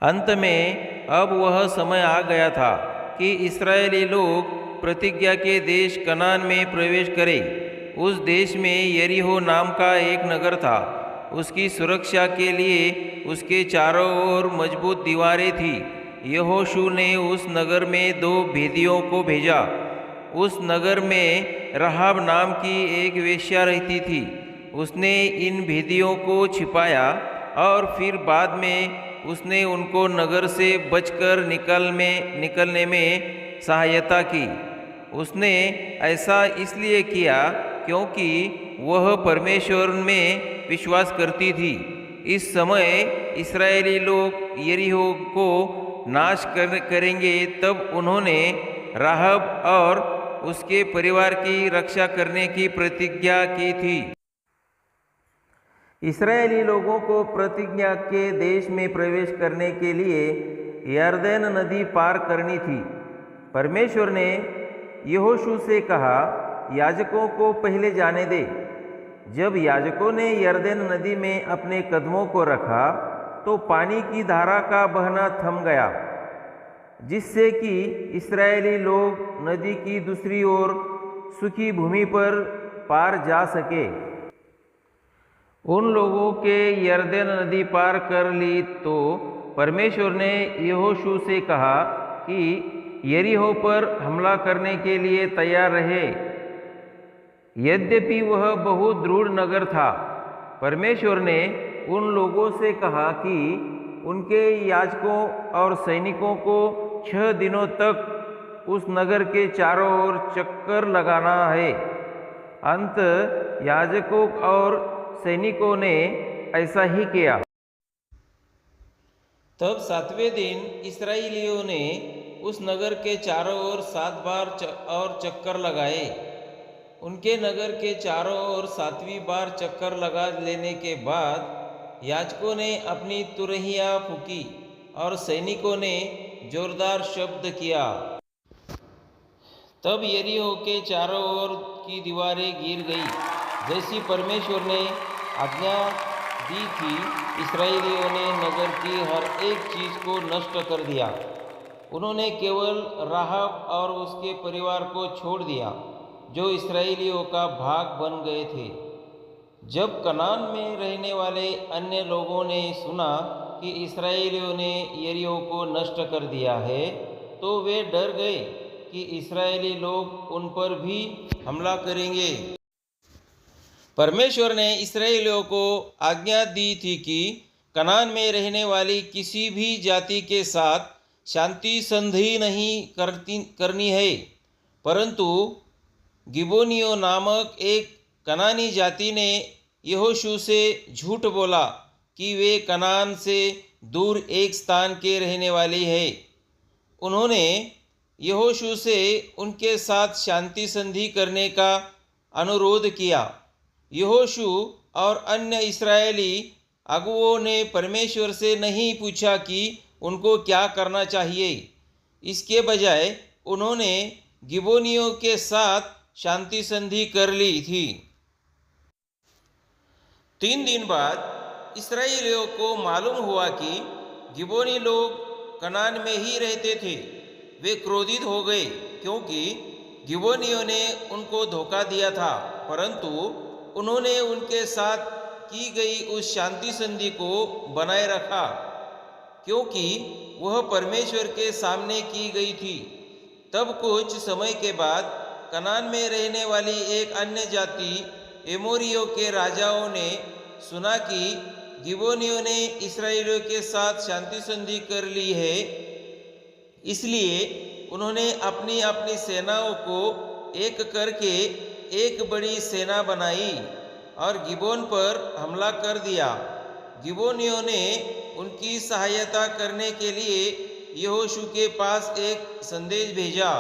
अंत में अब वह समय आ गया था कि इस्राएली लोग प्रतिज्ञा के देश कनान में प्रवेश करें। उस देश में यरीहो नाम का एक नगर था। उसकी सुरक्षा के लिए उसके चारों ओर मजबूत दीवारें थी। यहोशू ने उस नगर में 2 भेदियों को भेजा। उस नगर में राहाब नाम की एक वेश्या रहती थी। उसने इन भेदियों को छिपाया और फिर बाद में उसने उनको नगर से बचकर निकलने में सहायता की। उसने ऐसा इसलिए किया क्योंकि वह परमेश्वर में विश्वास करती थी। इस समय इस्राएली लोग यरीहो को नाश करेंगे, तब उन्होंने राहब और उसके परिवार की रक्षा करने की प्रतिज्ञा की थी। इस्राएली लोगों को प्रतिज्ञा के देश में प्रवेश करने के लिए यरदन नदी पार करनी थी। परमेश्वर ने यहोशू से कहा, याजकों को पहले जाने दे। जब याजकों ने यरदन नदी में अपने कदमों को रखा तो पानी की धारा का बहना थम गया, जिससे कि इस्राएली लोग नदी की दूसरी ओर सूखी भूमि पर पार जा सके। उन लोगों के यरदन नदी पार कर ली तो परमेश्वर ने यहोशू से कहा कि यरीहो पर हमला करने के लिए तैयार रहे। यद्यपि वह बहुत दृढ़ नगर था, परमेश्वर ने उन लोगों से कहा कि उनके याजकों और सैनिकों को 6 दिनों तक उस नगर के चारों ओर चक्कर लगाना है। अंत याजकों और सैनिकों ने ऐसा ही किया। तब 7वें दिन इस्राएलियों ने उस नगर के चारों ओर 7 बार और चक्कर लगाए। उनके नगर के चारों ओर 7वीं बार चक्कर लगा लेने के बाद याजकों ने अपनी तुरहियां फूंकी और सैनिकों ने जोरदार शब्द किया। तब यरीहो के चारों ओर की दीवारें गिर गई, जैसी परमेश्वर ने आज्ञा दी थी। इस्राएलियों ने नगर की हर एक चीज़ को नष्ट कर दिया। उन्होंने केवल राहब और उसके परिवार को छोड़ दिया, जो इस्राएलियों का भाग बन गए थे। जब कनान में रहने वाले अन्य लोगों ने सुना कि इस्राएलियों ने यरीहो को नष्ट कर दिया है, तो वे डर गए कि इस्राएली लोग उन पर भी हमला करेंगे। परमेश्वर ने इस्राएलियों को आज्ञा दी थी कि कनान में रहने वाली किसी भी जाति के साथ शांति संधि नहीं करनी है, परंतु गिबोनियों नामक एक कनानी जाति ने यहोशू से झूठ बोला कि वे कनान से दूर एक स्थान के रहने वाली है। उन्होंने यहोशू से उनके साथ शांति संधि करने का अनुरोध किया। यहोशू और अन्य इस्राएली अगुओं ने परमेश्वर से नहीं पूछा कि उनको क्या करना चाहिए। इसके बजाय उन्होंने गिबोनियों के साथ शांति संधि कर ली थी। 3 दिन बाद इस्राएलियों को मालूम हुआ कि गिबोनी लोग कनान में ही रहते थे। वे क्रोधित हो गए क्योंकि गिबोनियों ने उनको धोखा दिया था, परंतु उन्होंने उनके साथ की गई उस शांति संधि को बनाए रखा, क्योंकि वह परमेश्वर के सामने की गई थी। तब कुछ समय के बाद कनान में रहने वाली एक अन्य जाति एमोरियों के राजाओं ने सुना कि गिबोनियों ने इस्राएलियों के साथ शांति संधि कर ली है। इसलिए उन्होंने अपनी अपनी सेनाओं को एक करके एक बड़ी सेना बनाई और गिबोन पर हमला कर दिया। गिबोनियों ने उनकी सहायता करने के लिए यहोशू के पास एक संदेश भेजा।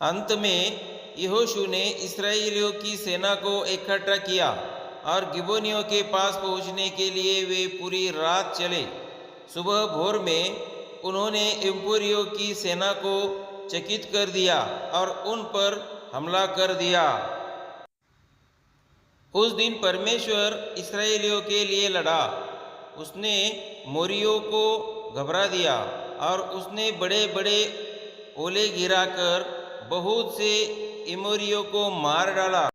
अंत में यहोशू ने इस्राएलियों की सेना को इकट्ठा किया और गिबोनियों के पास पहुंचने के लिए वे पूरी रात चले। सुबह भोर में उन्होंने एमोरियों की सेना को चकित कर दिया और उन पर हमला कर दिया। उस दिन परमेश्वर इस्राएलियों के लिए लड़ा उसने मोरियों को घबरा दिया और उसने बड़े बड़े ओले गिराकर बहुत से इमोरियों को मार डाला।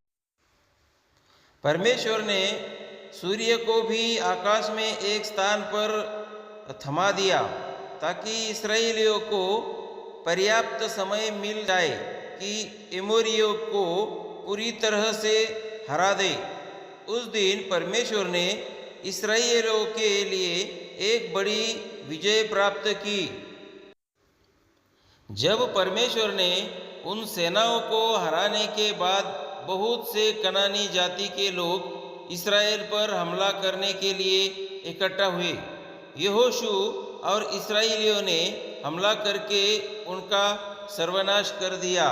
परमेश्वर ने सूर्य को भी आकाश में एक स्थान पर थमा दिया ताकि इस्राएलियों को पर्याप्त समय मिल जाए कि एमोरियों को पूरी तरह से हरा दे। उस दिन परमेश्वर ने इस्राएलियों के लिए एक बड़ी विजय प्राप्त की। जब परमेश्वर ने उन सेनाओं को हराने के बाद बहुत से कनानी जाति के लोग इस्राएल पर हमला करने के लिए इकट्ठा हुए। यहोशू और इस्राएलियों ने हमला करके उनका सर्वनाश कर दिया।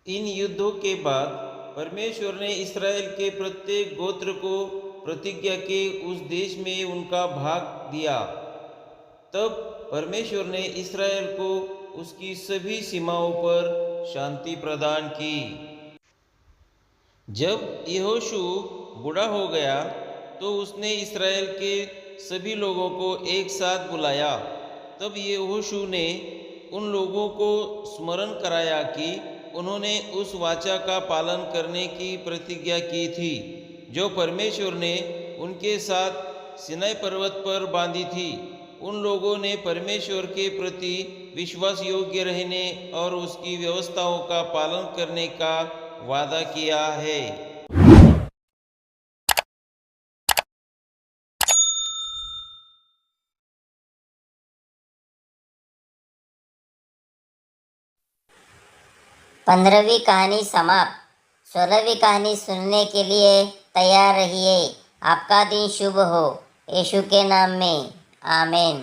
इन युद्धों के बाद परमेश्वर ने इस्राएल के प्रत्येक गोत्र को प्रतिज्ञा के उस देश में उनका भाग दिया। तब परमेश्वर ने इस्राएल को उसकी सभी सीमाओं पर शांति प्रदान की। जब यहोशू बूढ़ा हो गया तो उसने इस्राएल के सभी लोगों को एक साथ बुलाया। तब यहोशू ने उन लोगों को स्मरण कराया कि उन्होंने उस वाचा का पालन करने की प्रतिज्ञा की थी जो परमेश्वर ने उनके साथ सिनाई पर्वत पर बांधी थी। उन लोगों ने परमेश्वर के प्रति विश्वास योग्य रहने और उसकी व्यवस्थाओं का पालन करने का वादा किया है। पंद्रहवीं कहानी समाप्त। 16वीं कहानी सुनने के लिए तैयार रहिए। आपका दिन शुभ हो। यीशु के नाम में आमीन।